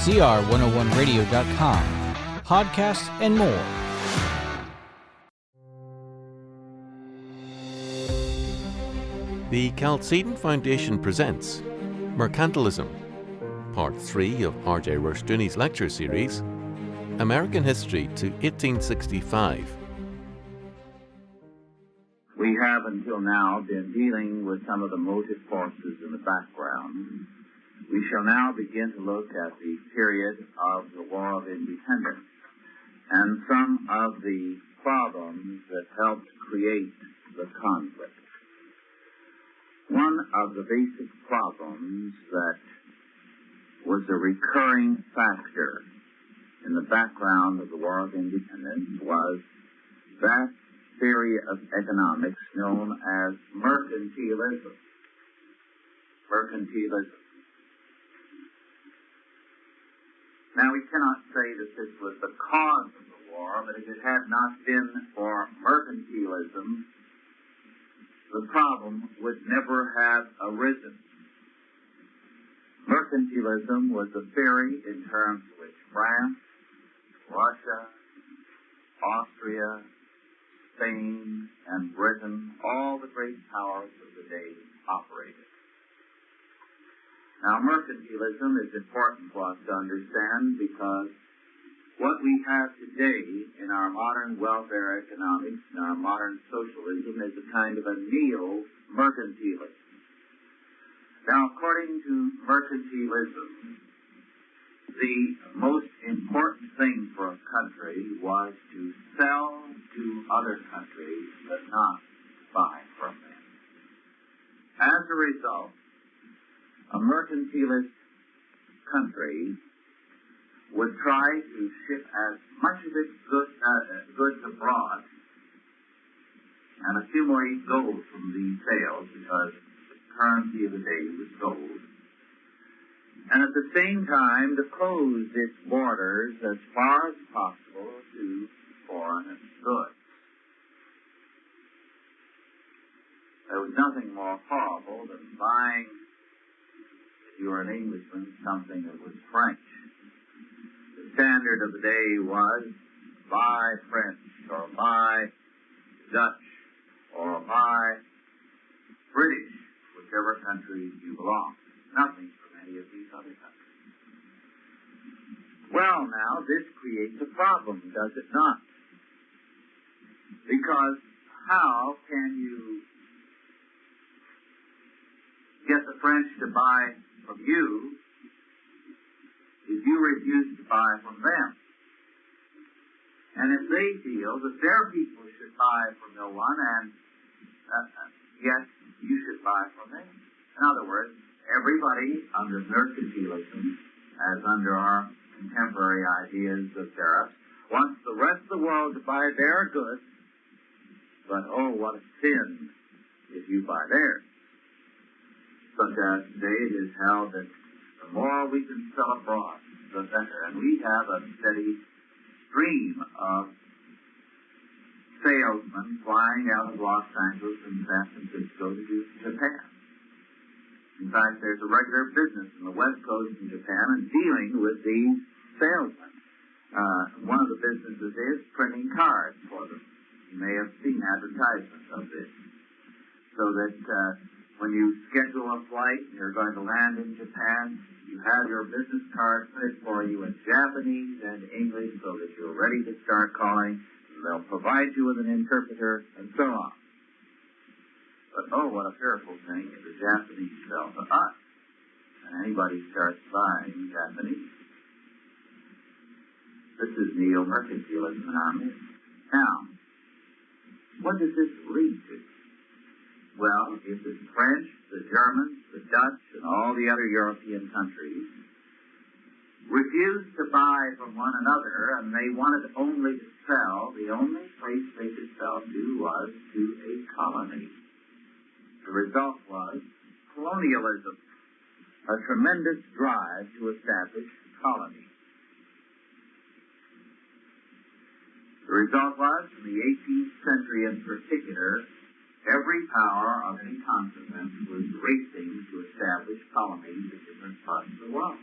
CR101radio.com, podcasts, and more. The Chalcedon Foundation presents Mercantilism, Part 3 of R.J. Rushdoony's lecture series, American History to 1865. We have until now been dealing with some of the motive forces in the background. We shall now begin to look at the period of the War of Independence and some of the problems that helped create the conflict. One of the basic problems that was a recurring factor in the background of the War of Independence was that theory of economics known as mercantilism. Mercantilism. Now, we cannot say that this was the cause of the war, but if it had not been for mercantilism, the problem would never have arisen. Mercantilism was a theory in terms of which France, Russia, Austria, Spain, and Britain, all the great powers of the day, operated. Now, mercantilism is important for us to understand because what we have today in our modern welfare economics and our modern socialism is a kind of a neo-mercantilism. Now, according to mercantilism, the most important thing for a country was to sell to other countries, but not buy from them. As a result, a mercantilist country would try to ship as much of its goods abroad and accumulate gold from these sales because the currency of the day was gold, and at the same time to close its borders as far as possible to foreign goods. There was nothing more horrible than buying, if you were an Englishman, something that was French. The standard of the day was buy French or buy Dutch or buy British, whichever country you belong. Nothing from any of these other countries. Well, now, this creates a problem, does it not? Because how can you get the French to buy from you if you refuse to buy from them? And if they feel that their people should buy from no one, and yet you should buy from them. In other words, everybody under mercantilism, as under our contemporary ideas of tariffs, wants the rest of the world to buy their goods, but oh, what a sin if you buy theirs. Such as today it is held that the more we can sell abroad, the better. And we have a steady stream of salesmen flying out of Los Angeles and San Francisco to Japan. In fact, there's a regular business in the West Coast in Japan and dealing with these salesmen. One of the businesses is printing cards for them. You may have seen advertisements of this. So that when you schedule a flight and you're going to land in Japan, you have your business card printed for you in Japanese and English so that you're ready to start calling. They'll provide you with an interpreter and so on. But oh, what a fearful thing if the Japanese sell to us and anybody starts buying Japanese. This is neo-mercantilism in our midst. Now, what does this lead to? Well, if the French, the Germans, the Dutch, and all the other European countries refused to buy from one another and they wanted only to sell, the only place they could sell to was to a colony. The result was colonialism, a tremendous drive to establish colonies. The result was, in the 18th century in particular, every power of any consequence was racing to establish colonies in different parts of the world.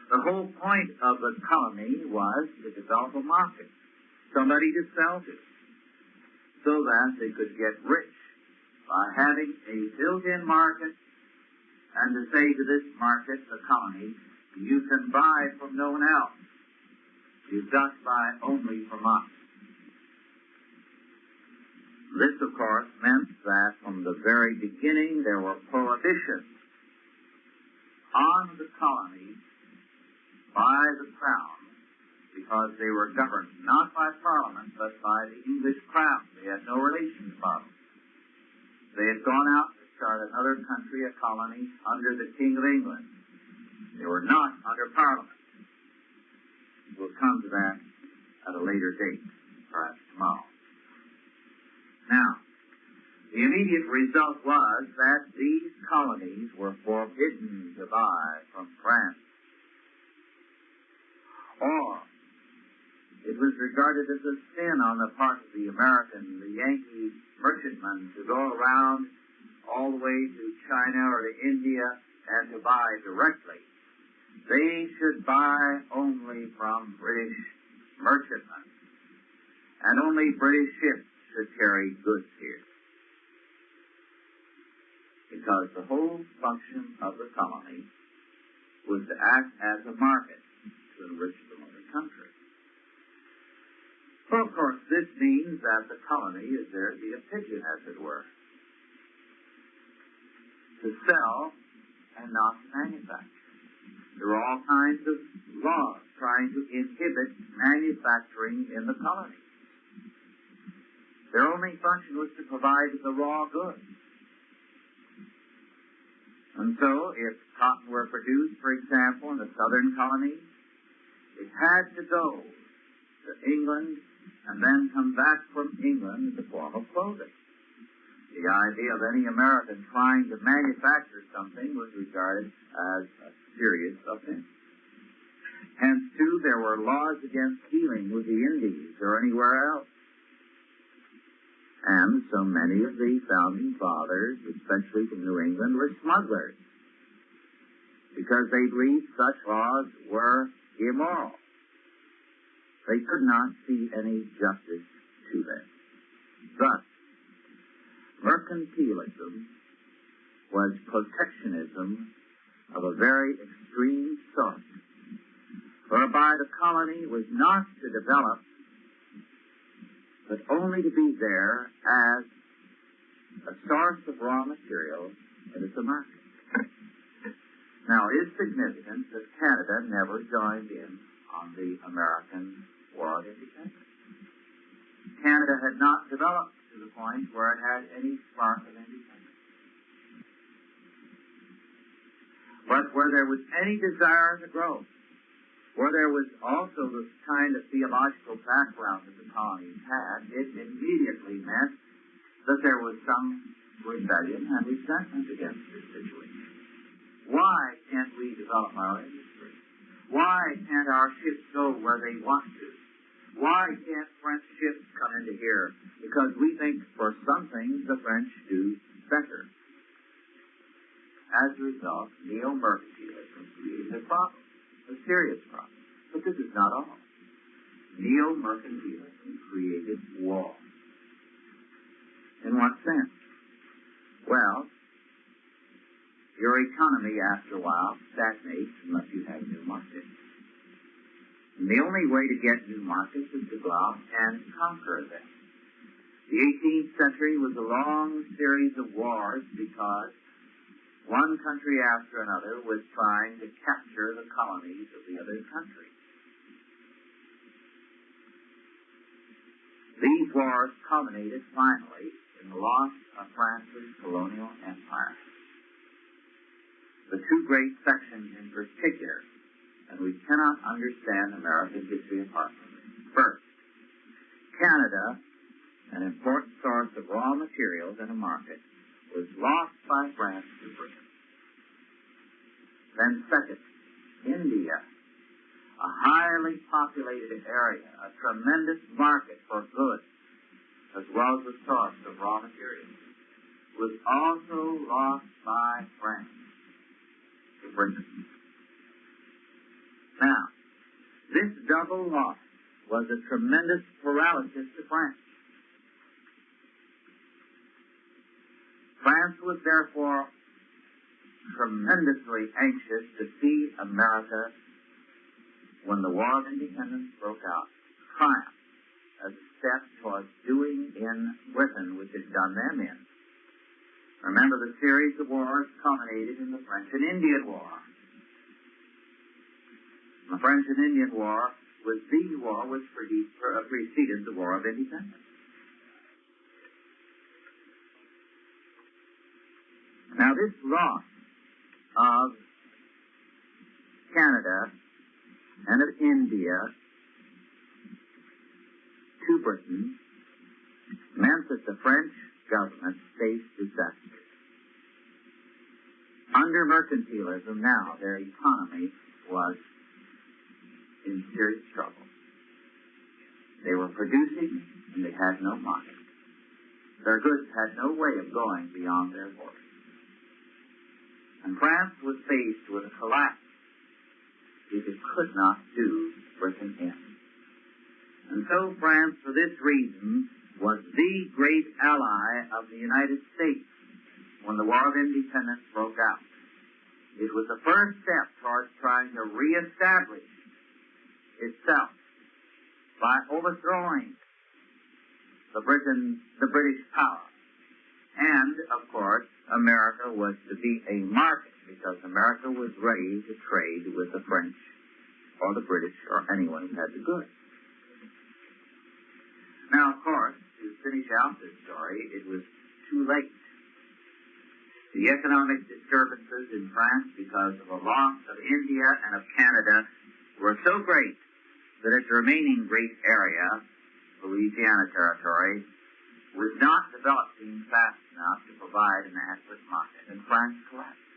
The whole point of the colony was to develop a market, somebody to sell to, so that they could get rich by having a built-in market and to say to this market, the colony, you can buy from no one else. You just buy only from us. This, of course, meant that from the very beginning there were prohibitions on the colony by the Crown, because they were governed not by Parliament, but by the English Crown. They had no relation to Parliament. They had gone out to start another country, a colony, under the King of England. They were not under Parliament. We'll come to that at a later date, perhaps tomorrow. Now, the immediate result was that these colonies were forbidden to buy from France. Or it was regarded as a sin on the part of the American, the Yankee merchantmen to go around all the way to China or to India and to buy directly. They should buy only from British merchantmen, and only British ships should carry goods here. Because the whole function of the colony was to act as a market to enrich the mother country. Well, of course, this means that the colony is there to be a pigeon, as it were, to sell and not to manufacture. There are all kinds of laws trying to inhibit manufacturing in the colony. Their only function was to provide the raw goods. And so, if cotton were produced, for example, in the southern colonies, it had to go to England and then come back from England in the form of clothing. The idea of any American trying to manufacture something was regarded as a serious offense. Hence, too, there were laws against dealing with the Indies or anywhere else. And so many of the founding fathers, especially from New England, were smugglers, because they believed such laws were immoral. They could not see any justice to them. Thus, mercantilism was protectionism of a very extreme sort, whereby the colony was not to develop, but only to be there as a source of raw materials and as a market. Now, it is significant that Canada never joined in on the American War of Independence. Canada had not developed to the point where it had any spark of independence. But where there was any desire to grow, where there was also the kind of theological background that the colonies had, it immediately meant that there was some rebellion and resentment against this situation. Why can't we develop our industry? Why can't our ships go where they want to? Why can't French ships come into here? Because we think for some things the French do better. As a result, neo-mercantilism created a problem, a serious problem. But this is not all. Neo-mercantilism created war. In what sense? Well, your economy, after a while, stagnates unless you have new markets. And the only way to get new markets is to go out and conquer them. The 18th century was a long series of wars because one country after another was trying to capture the colonies of the other country. These wars culminated finally in the loss of France's colonial empire. The two great sections in particular, and we cannot understand American history apart from it. First, Canada, an important source of raw materials and a market, was lost by France to Britain. Then second, India, a highly populated area, a tremendous market for goods, as well as a source of raw materials, was also lost by France to Britain. double loss was a tremendous paralysis to France. France was therefore tremendously anxious to see America, when the War of Independence broke out, triumph as a step towards doing in Britain which had done them in. Remember, the series of wars culminated in the French and Indian War. The French and Indian War was the war which preceded the War of Independence. Now, this loss of Canada and of India to Britain meant that the French government faced disaster. Under mercantilism now, their economy was in serious trouble. They were producing and they had no market. Their goods had no way of going beyond their borders. And France was faced with a collapse if it could not do Britain in. And so France, for this reason, was the great ally of the United States when the War of Independence broke out. It was the first step towards trying to reestablish itself by overthrowing the British power. And, of course, America was to be a market because America was ready to trade with the French or the British or anyone who had the goods. Now, of course, to finish out this story, it was too late. The economic disturbances in France because of the loss of India and of Canada were so great that its remaining great area, Louisiana Territory, was not developing fast enough to provide an adequate market, and France collapsed.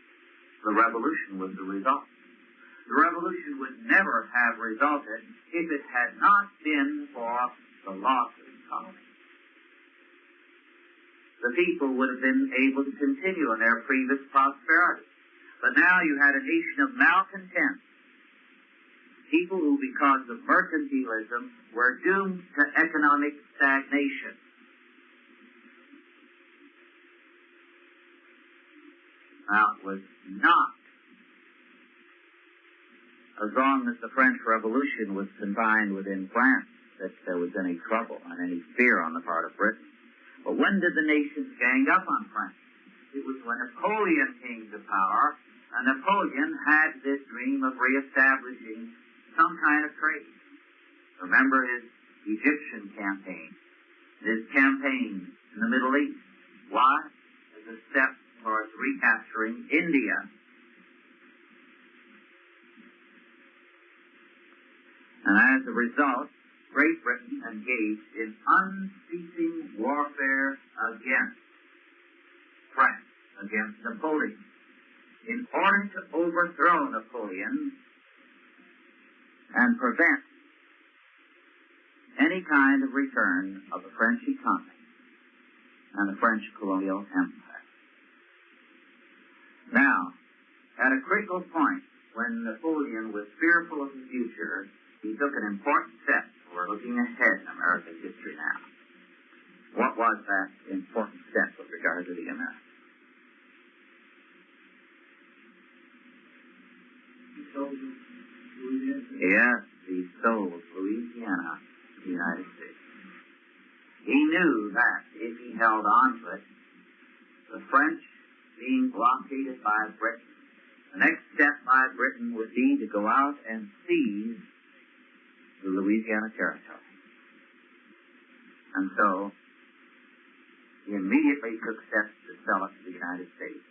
The revolution was the result. The revolution would never have resulted if it had not been for the loss of economy. The people would have been able to continue in their previous prosperity. But now you had a nation of malcontent, people who, because of mercantilism, were doomed to economic stagnation. Now, it was not as long as the French Revolution was confined within France that there was any trouble and any fear on the part of Britain. But when did the nations gang up on France? It was when Napoleon came to power, and Napoleon had this dream of reestablishing some kind of trade. Remember his Egyptian campaign, his campaign in the Middle East. Why? As a step towards recapturing India. And as a result, Great Britain engaged in unceasing warfare against France, against Napoleon. In order to overthrow Napoleon and prevent any kind of return of the French economy and the French colonial empire. Now, at a critical point, when Napoleon was fearful of the future, he took an important step. We're looking ahead in America's history now. What was that important step with regard to the Americans? Yes, he sold Louisiana to the United States. He knew that if he held on to it, the French being blockaded by Britain, the next step by Britain would be to go out and seize the Louisiana Territory. And so, he immediately took steps to sell it to the United States.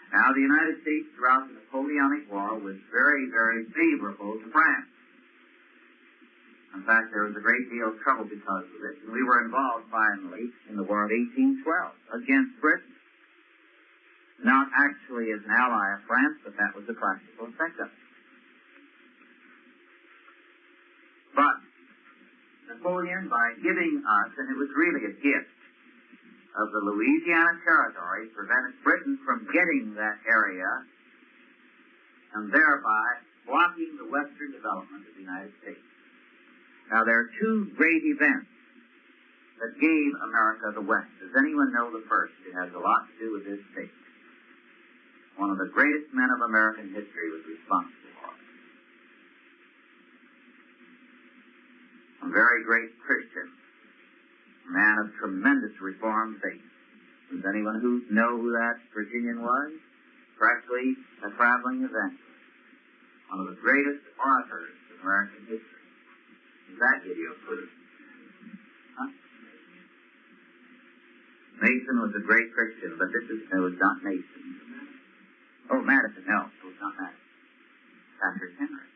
Now, the United States throughout the Napoleonic War was very, very favorable to France. In fact, there was a great deal of trouble because of it, and we were involved finally in the War of 1812 against Britain. Not actually as an ally of France, but that was the practical effect of it. But Napoleon, by giving us, and it was really a gift, of the Louisiana Territory, prevented Britain from getting that area and thereby blocking the western development of the United States. Now, there are two great events that gave America the West. Does anyone know the first? It has a lot to do with this state. One of the greatest men of American history was responsible for it. A very great Christian, a man of tremendous Reformed faith. Does anyone know who that Virginian was? Practically a traveling evangelist. One of the greatest orators in American history. Does that give you a clue? Huh? Mason was a great Christian, but it was not Mason. Oh, Madison, no, it was not Madison. Patrick Henry.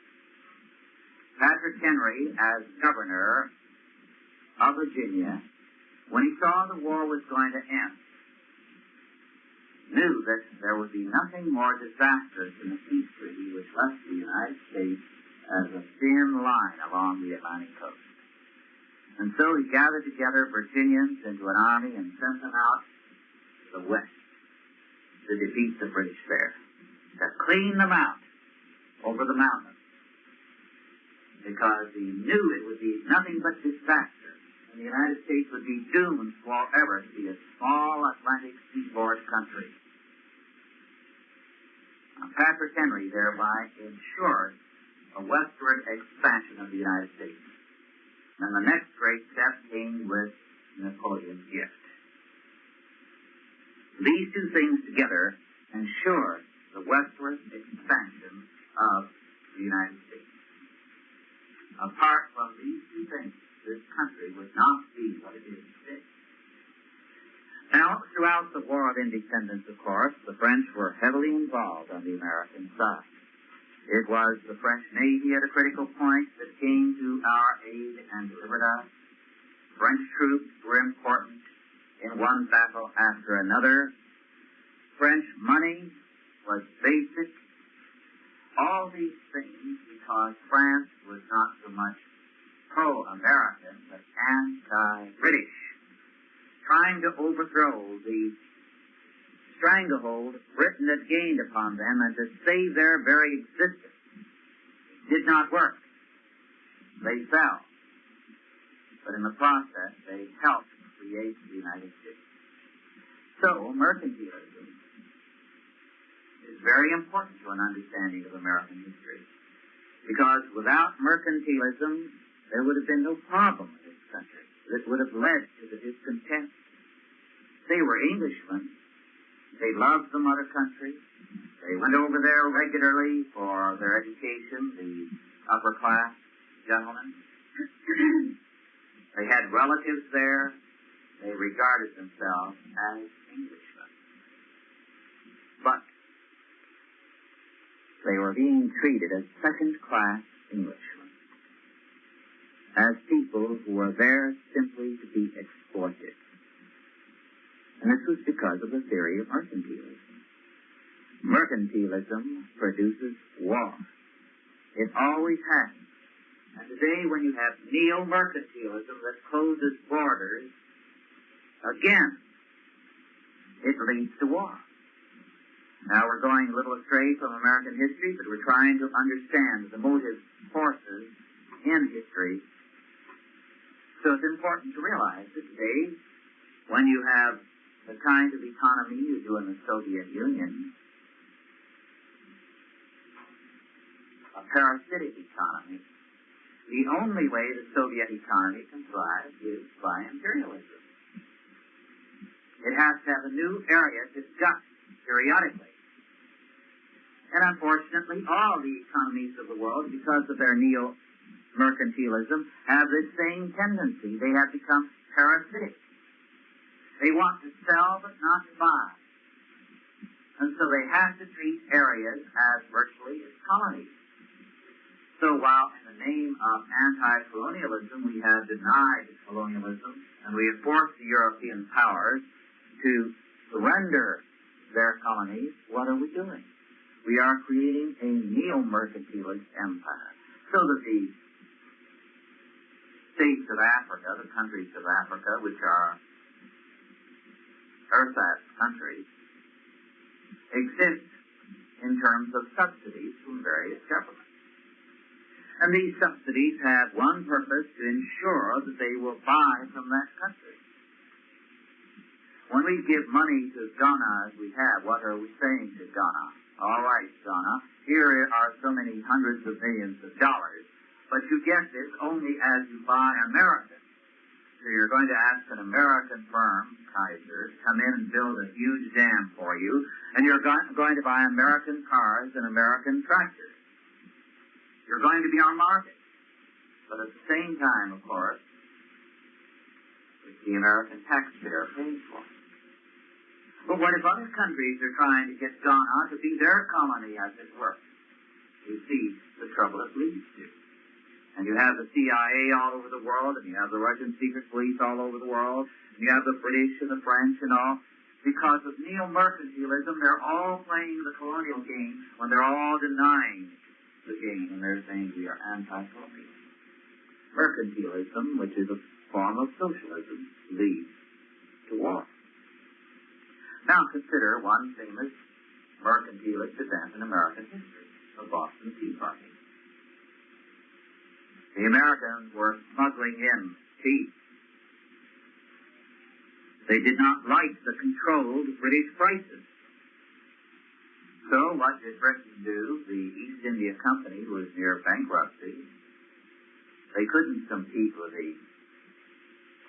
Patrick Henry, as governor of Virginia, when he saw the war was going to end, knew that there would be nothing more disastrous than the peace treaty which left the United States as a thin line along the Atlantic coast. And so he gathered together Virginians into an army and sent them out to the west to defeat the British there, to clean them out over the mountains, because he knew it would be nothing but disaster, and the United States would be doomed forever to be a small Atlantic seaboard country. Now, Patrick Henry thereby ensured a westward expansion of the United States. And the next great step came with Napoleon's gift. These two things together ensured the westward expansion of the United States. Apart from these two things, this country would not be what it is today. Now, throughout the War of Independence, of course, the French were heavily involved on the American side. It was the French Navy at a critical point that came to our aid and delivered us. French troops were important in one battle after another. French money was basic. All these things because France was not so much pro-American, but anti-British, trying to overthrow the stranglehold Britain had gained upon them and to save their very existence. It did not work. They fell. But in the process, they helped create the United States. So, mercantilism is very important to an understanding of American history. Because without mercantilism, there would have been no problem in this country. It would have led to the discontent. They were Englishmen. They loved the mother country. They went over there regularly for their education, the upper class gentlemen. They had relatives there. They regarded themselves as Englishmen. But they were being treated as second-class Englishmen, as people who were there simply to be exploited. And this was because of the theory of mercantilism. Mercantilism produces war. It always has. And today, when you have neo-mercantilism that closes borders, again, it leads to war. Now, we're going a little astray from American history, but we're trying to understand the motive forces in history. So it's important to realize that today, when you have the kind of economy you do in the Soviet Union, a parasitic economy, the only way the Soviet economy can thrive is by imperialism. It has to have a new area discussed periodically. And unfortunately, all the economies of the world, because of their neo-mercantilism, have this same tendency. They have become parasitic. They want to sell but not buy. And so they have to treat areas as virtually as colonies. So while in the name of anti-colonialism we have denied colonialism and we have forced the European powers to surrender their colonies, what are we doing? We are creating a neo-mercantilist empire so that the states of Africa, the countries of Africa, which are ersatz countries, exist in terms of subsidies from various governments. And these subsidies have one purpose: to ensure that they will buy from that country. When we give money to Ghana, as we have, what are we saying to Ghana? All right, Ghana, here are so many hundreds of millions of dollars, but you get this only as you buy American. So you're going to ask an American firm, Kaiser, to come in and build a huge dam for you, and you're going to buy American cars and American tractors. You're going to be our market. But at the same time, of course, it's the American taxpayer paying for it. But what if other countries are trying to get Ghana to be their colony, as it were? You see the trouble it leads to. And you have the CIA all over the world, and you have the Russian secret police all over the world, and you have the British and the French and all. Because of neo-mercantilism, they're all playing the colonial game when they're all denying the game, and they're saying we are anti-colonial. Mercantilism, which is a form of socialism, leads to war. Now consider one famous mercantilist event in American history, the Boston Tea Party. The Americans were smuggling in tea. They did not like the controlled British prices. So what did Britain do? The East India Company was near bankruptcy. They couldn't compete with the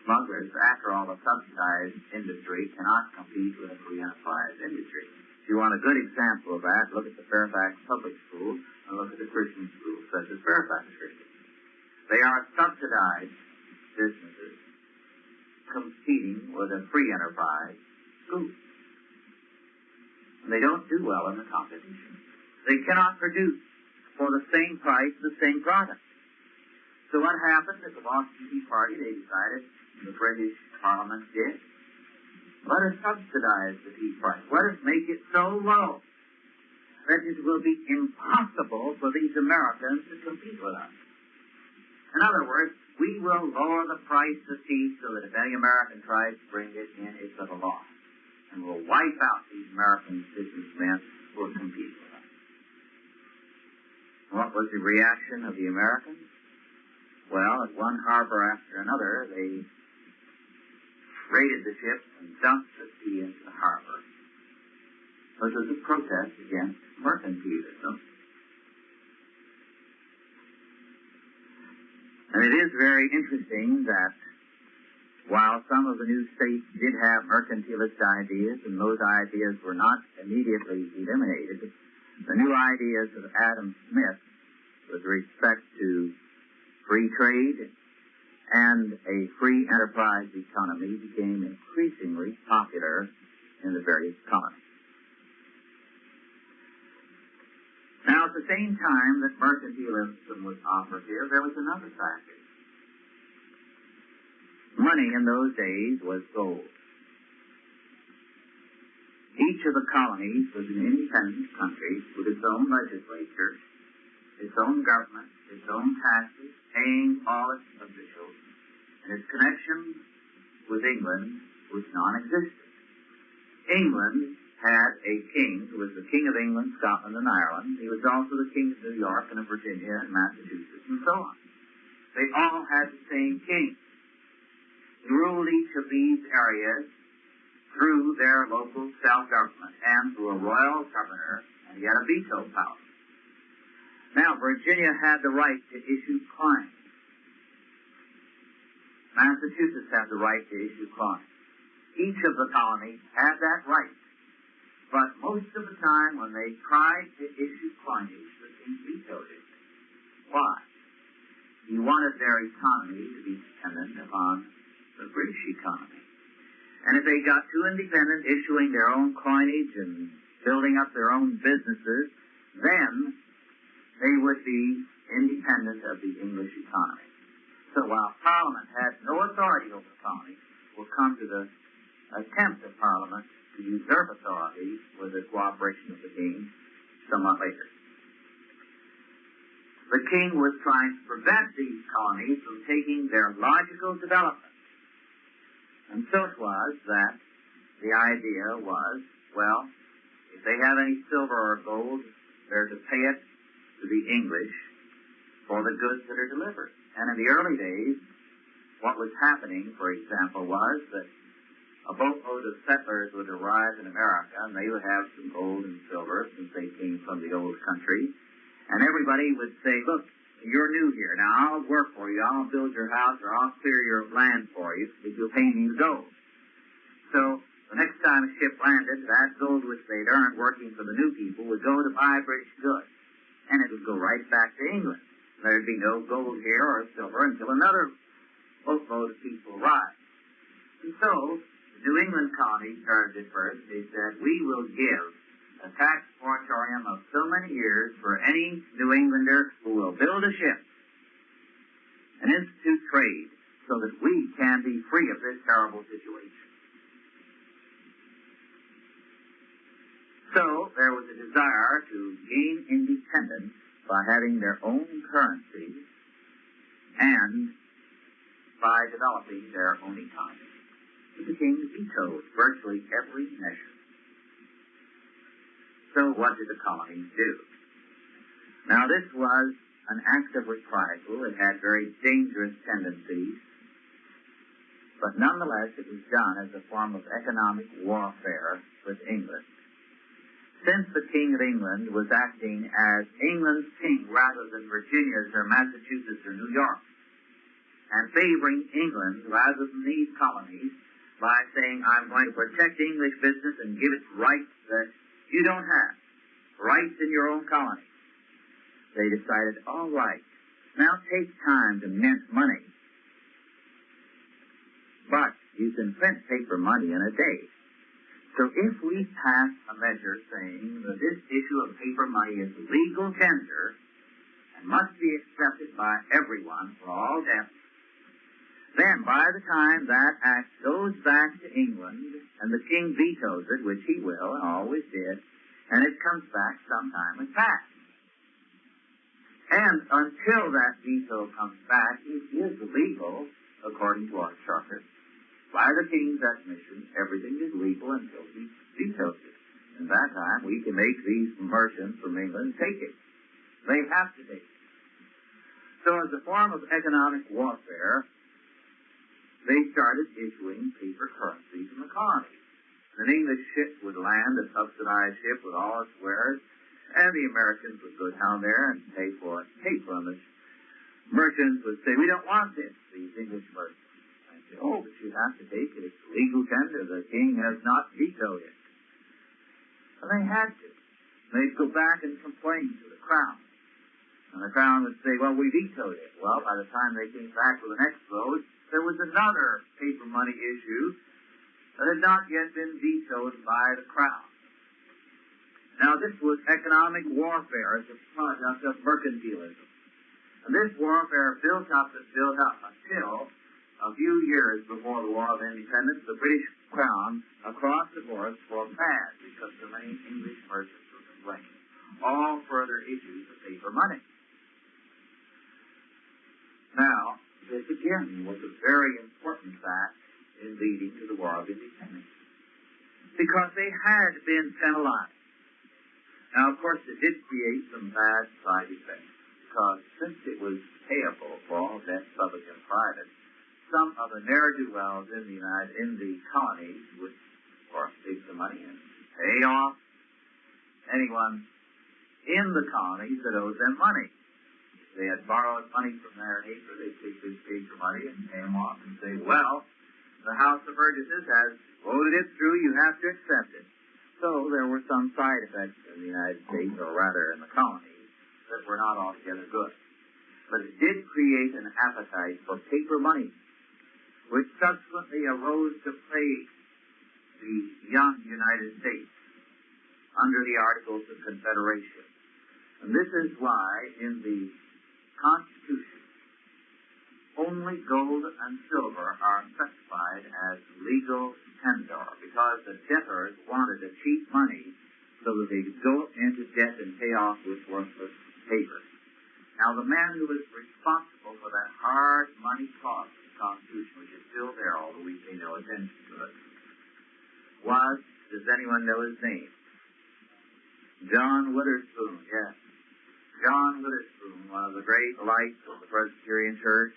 smugglers. After all, the subsidized industry cannot compete with a free enterprise industry. If you want a good example of that, look at the Fairfax Public Schools and look at the Christian schools, such as Fairfax Christian. They are subsidized businesses competing with a free enterprise school. And they don't do well in the competition. They cannot produce for the same price the same product. So what happened at the Boston Tea Party? They decided, the British Parliament did, let us subsidize the tea price. Let us make it so low that it will be impossible for these Americans to compete with us. In other words, we will lower the price of tea so that if any American tries to bring it in, it's at a loss. And we'll wipe out these American businessmen who will compete with us. What was the reaction of the Americans? Well, at one harbor after another, they raided the ships and dumped the tea into the harbor. This was a protest against mercantilism. And it is very interesting that while some of the new states did have mercantilist ideas, and those ideas were not immediately eliminated, the new ideas of Adam Smith with respect to free trade and a free enterprise economy became increasingly popular in the various colonies. Now, at the same time that mercantilism was operative, there was another factor. Money in those days was gold. Each of the colonies was an independent country with its own legislature, its own government, its own taxes, paying all its officials, and its connection with England was non-existent. England had a king who was the King of England, Scotland, and Ireland. He was also the King of New York and of Virginia and Massachusetts and so on. They all had the same king. He ruled each of these areas through their local self-government and through a royal governor, and he had a veto power. Now, Virginia had the right to issue coins. Massachusetts had the right to issue coins. Each of the colonies had that right. But most of the time when they tried to issue coinage, the king vetoed it. Why? He wanted their economy to be dependent upon the British economy. And if they got too independent, issuing their own coinage and building up their own businesses, then they would be independent of the English economy. So while Parliament had no authority over the colonies, we'll come to the attempt of Parliament to usurp authority with the cooperation of the king somewhat later. The king was trying to prevent these colonies from taking their logical development. And so it was that the idea was, well, if they have any silver or gold, they're to pay it to the English for the goods that are delivered. And in the early days, what was happening, for example, was that a boatload of settlers would arrive in America, and they would have some gold and silver, since they came from the old country. And everybody would say, look, you're new here. Now, I'll work for you. I'll build your house, or I'll clear your land for you if you'll pay me the gold. So the next time a ship landed, that gold which they'd earned working for the new people would go to buy British goods. And it would go right back to England. There'd be no gold here or silver until another boatload of people arrived. And so the New England colonies started at first. They said, we will give a tax moratorium of so many years for any New Englander who will build a ship and institute trade so that we can be free of this terrible situation. So there was a desire to gain independence by having their own currency and by developing their own economy. The king vetoed virtually every measure. So what did the colonies do? Now this was an act of reprisal. It had very dangerous tendencies, but nonetheless it was done as a form of economic warfare with England. Since the King of England was acting as England's king rather than Virginia's or Massachusetts or New York, and favoring England rather than these colonies by saying, I'm going to protect English business and give it rights that you don't have, rights in your own colony. They decided, all right, now take time to mint money, but you can print paper money in a day. So if we pass a measure saying that this issue of paper money is legal tender and must be accepted by everyone for all debts, then by the time that act goes back to England and the king vetoes it, which he will and always did, and it comes back, some time has passed. And until that veto comes back, it is illegal according to our charter. By the king's admission, everything is legal until he vetoes it. And that time, we can make these merchants from England take it. They have to take it. So as a form of economic warfare, they started issuing paper currencies in the colonies. An English ship would land, a subsidized ship with all its wares, and the Americans would go down there and pay for it, paper. And the merchants would say, we don't want this, these English merchants. Oh, but you have to take it. It's legal tender. The king has not vetoed it. And they had to. They'd go back and complain to the crown. And the crown would say, well, we vetoed it. Well, by the time they came back with the next load, there was another paper money issue that had not yet been vetoed by the crown. Now, this was economic warfare as a product of mercantilism. And this warfare built up until a few years before the War of Independence, the British Crown across the board swore bad because so many English merchants were complaining. All further issues of paper money. Now, this again was a very important fact in leading to the War of Independence, because they had been penalized. Now, of course, it did create some bad side effects, because since it was payable for all debts, public and private, some of the ne'er-do-wells in the colonies would, of course, take the money and pay off anyone in the colonies that owed them money. If they had borrowed money from their neighbor, they'd take this paper money and pay them off and say, well, the House of Burgesses has voted it through, you have to accept it. So there were some side effects in the United States, or rather in the colonies, that were not altogether good. But it did create an appetite for paper money, which subsequently arose to plague the young United States under the Articles of Confederation. And this is why in the Constitution, only gold and silver are specified as legal tender, because the debtors wanted to cheat money so that they could go into debt and pay off with worthless paper. Now, the man who was responsible for that hard money cost of the Constitution, which is still there, although we pay no attention to it, was, does anyone know his name? John Witherspoon, yes. John Witherspoon, one of the great lights of the Presbyterian Church,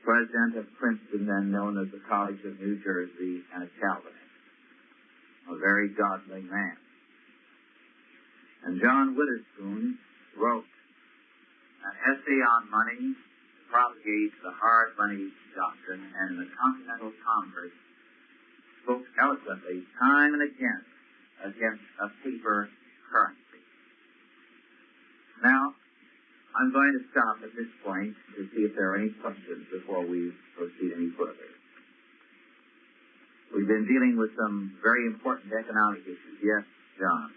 president of Princeton, then known as the College of New Jersey, and a Calvinist, a very godly man. And John Witherspoon wrote an essay on money to propagate the hard money doctrine, and in the Continental Congress spoke eloquently time and again against a paper currency. Now, I'm going to stop at this point to see if there are any questions before we proceed any further. We've been dealing with some very important economic issues. Yes, John?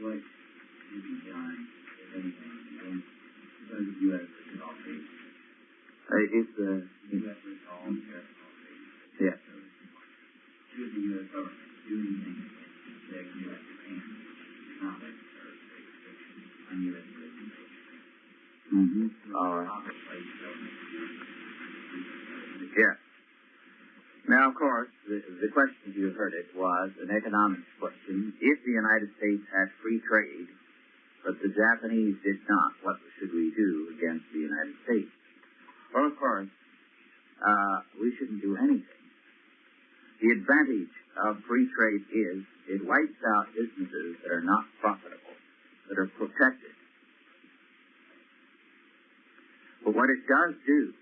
What should be done, if anything, against the U.S. withdrawal rate? It's the U.S. withdrawal rate. Yes. So, should the U.S. government do anything against the U.S. Japan economic restrictions on U.S. business? All right. Yes. Now, of course, the question, you heard it, was an economics question. If the United States had free trade, but the Japanese did not, what should we do against the United States? Well, of course, we shouldn't do anything. The advantage of free trade is it wipes out businesses that are not profitable, that are protected. But what it does do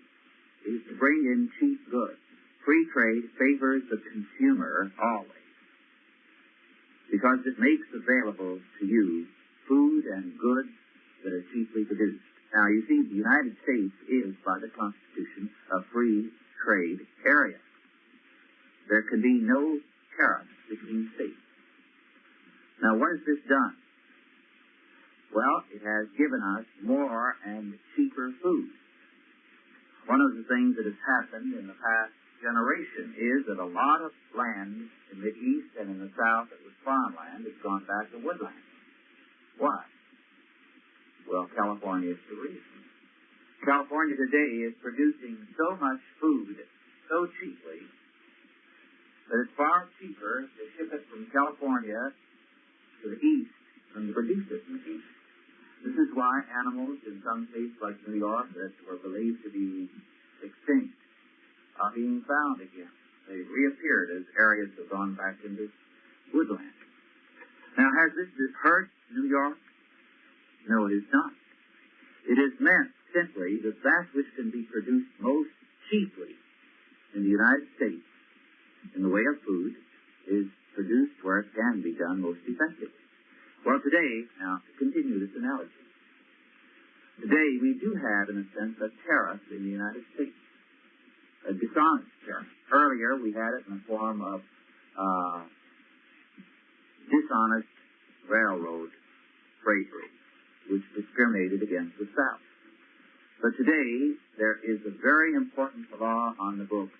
is to bring in cheap goods. Free trade favors the consumer always, because it makes available to you food and goods that are cheaply produced. Now, you see, the United States is, by the Constitution, a free trade area. There can be no tariffs between states. Now, what has this done? Well, it has given us more and cheaper food. One of the things that has happened in the past generation is that a lot of land in the east and in the south that was farmland has gone back to woodland. Why? Well, California is the reason. California today is producing so much food so cheaply that it's far cheaper to ship it from California to the east than to produce it in the east. This is why animals in some states like New York that were believed to be extinct are being found again. They reappeared as areas have gone back into woodland. Now, has this hurt New York? No, it is not. It is meant simply that that which can be produced most cheaply in the United States in the way of food is produced where it can be done most effectively. Well, today, now, to continue this analogy, today we do have, in a sense, a tariff in the United States, a dishonest tariff. Earlier, we had it in the form of dishonest railroad freight rates, which discriminated against the South. But today, there is a very important law on the books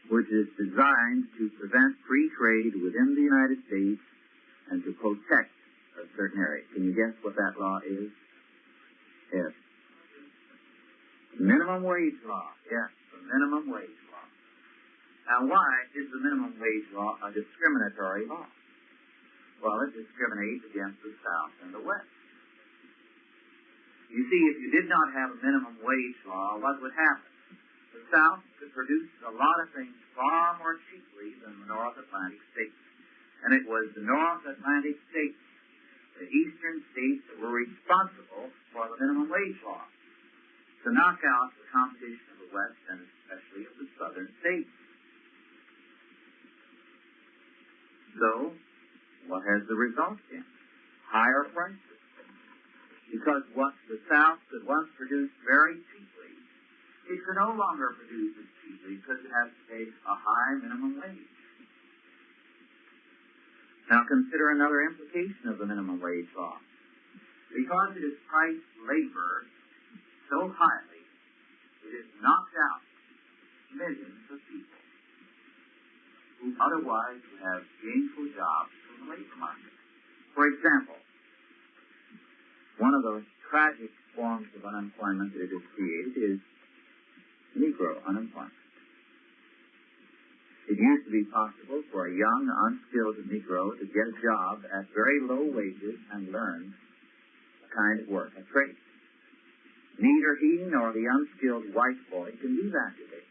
which is designed to prevent free trade within the United States and to protect a certain area. Can you guess what that law is? Yes. Minimum wage law. Yes, the minimum wage law. Now, why is the minimum wage law a discriminatory law? Well, it discriminates against the South and the West. You see, if you did not have a minimum wage law, what would happen? The South could produce a lot of things far more cheaply than the North Atlantic states. And it was the North Atlantic states, the eastern states, that were responsible for the minimum wage law to knock out the competition of the West and especially of the southern states. So, what has the result been? Higher prices. Because what the South could once produce very cheaply, it can no longer produce as cheaply because it has to pay a high minimum wage. Now consider another implication of the minimum wage law. Because it has priced labor so highly, it has knocked out millions of people who otherwise would have gainful jobs in the labor market. For example, one of those tragic forms of unemployment that it has created is Negro unemployment. It used to be possible for a young, unskilled Negro to get a job at very low wages and learn a kind of work, a trade. Neither he nor the unskilled white boy can do that today,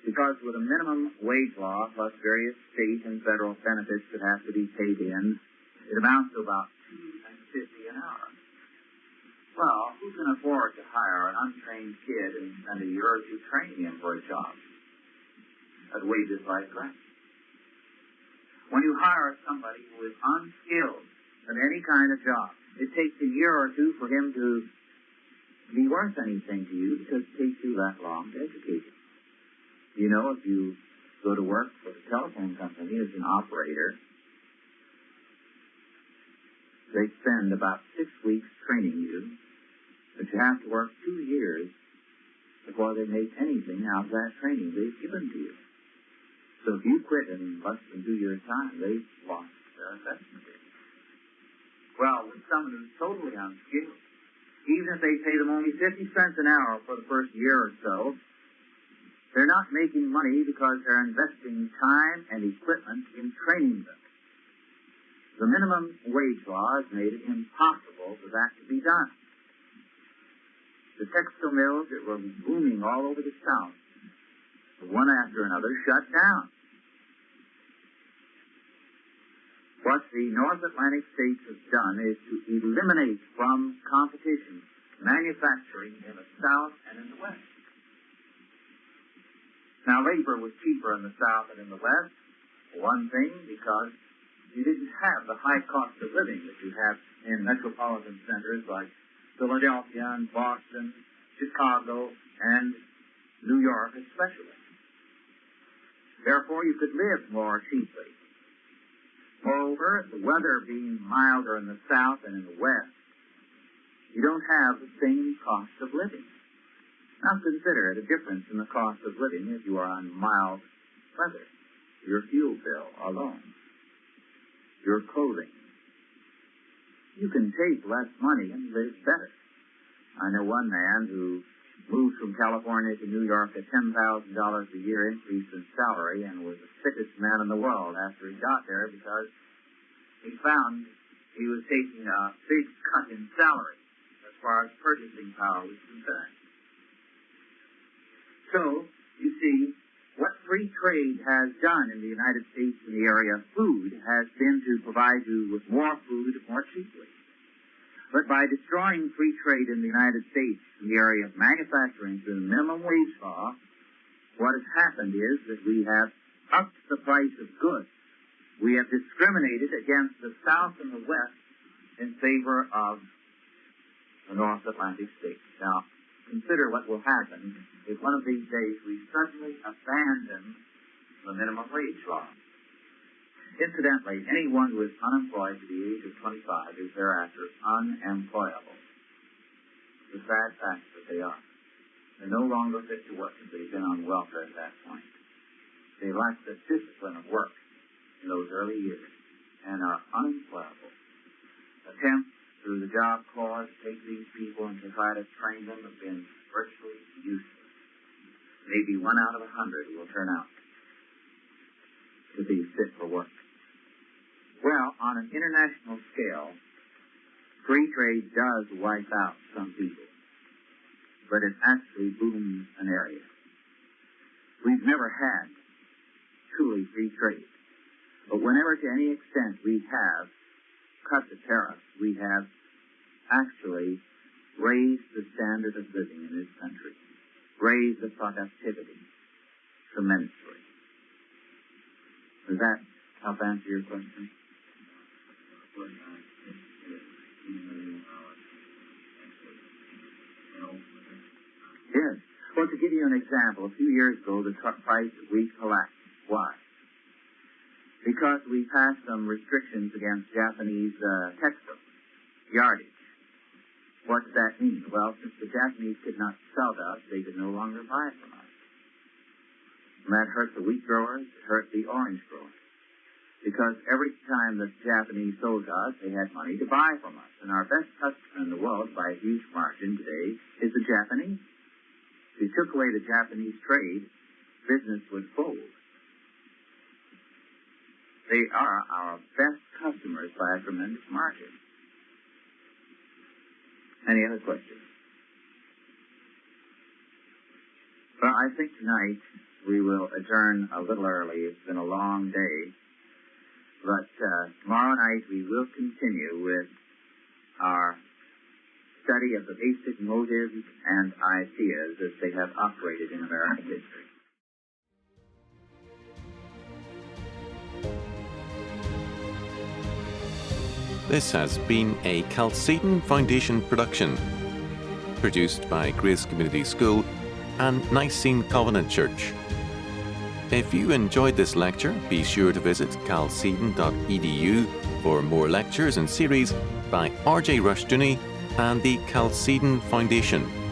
because with a minimum wage law plus various state and federal benefits that have to be paid in, it amounts to about $2.50 an hour. Well, who can afford to hire an untrained kid and spend a year or two training him for a job at wages like that? When you hire somebody who is unskilled in any kind of job, it takes a year or two for him to be worth anything to you, because it takes you that long to educate him. You know, if you go to work for the telephone company as an operator, they spend about 6 weeks training you, but you have to work 2 years before they make anything out of that training they've given to you. So if you quit in less than 2 years' time, they've lost their investment. Well, with someone who's totally unskilled, even if they pay them only 50 cents an hour for the first year or so, they're not making money because they're investing time and equipment in training them. The minimum wage law has made it impossible for that to be done. The textile mills that were booming all over the South, one after another, shut down. What the North Atlantic states have done is to eliminate from competition manufacturing in the South and in the West. Now, labor was cheaper in the South and in the West, for one thing, because you didn't have the high cost of living that you have in metropolitan centers like Philadelphia and Boston, Chicago, and New York especially. Therefore, you could live more cheaply. Moreover, the weather being milder in the South and in the West, you don't have the same cost of living. Now consider it a difference in the cost of living if you are on mild weather. Your fuel bill alone. Your clothing. You can take less money and live better. I know one man who moved from California to New York at $10,000 a year increase in salary and was the fittest man in the world after he got there, because he found he was taking a big cut in salary as far as purchasing power was concerned. So, you see, what free trade has done in the United States in the area of food has been to provide you with more food more cheaply. But by destroying free trade in the United States in the area of manufacturing through the minimum wage law, what has happened is that we have upped the price of goods. We have discriminated against the South and the West in favor of the North Atlantic states. Now, consider what will happen if one of these days we suddenly abandon the minimum wage law. Incidentally, anyone who is unemployed to the age of 25 is thereafter unemployable. It's a sad fact that they are. They're no longer fit to work if they've been on welfare at that point. They lack the discipline of work in those early years and are unemployable. Attempts through the Job Corps to take these people and to try to train them have been virtually useless. Maybe 1 out of 100 will turn out to be fit for work. Well, on an international scale, free trade does wipe out some people, but it actually booms an area. We've never had truly free trade, but whenever to any extent we have cut the tariffs, we have actually raised the standard of living in this country, raised the productivity tremendously. Does that help answer your question? Yes. Well, to give you an example, a few years ago, the price of wheat collapsed. Why? Because we passed some restrictions against Japanese textile yardage. What does that mean? Well, since the Japanese could not sell to us, they could no longer buy from us. And that hurt the wheat growers, it hurt the orange growers. Because every time the Japanese sold to us, they had money to buy from us. And our best customer in the world, by a huge margin today, is the Japanese. If you took away the Japanese trade, business would fold. They are our best customers by a tremendous margin. Any other questions? Well, I think tonight we will adjourn a little early. It's been a long day. But tomorrow night we will continue with our study of the basic motives and ideas as they have operated in American history. This has been a Chalcedon Foundation production, produced by Grace Community School and Nicene Covenant Church. If you enjoyed this lecture, be sure to visit chalcedon.edu for more lectures and series by R.J. Rushdoony and the Chalcedon Foundation.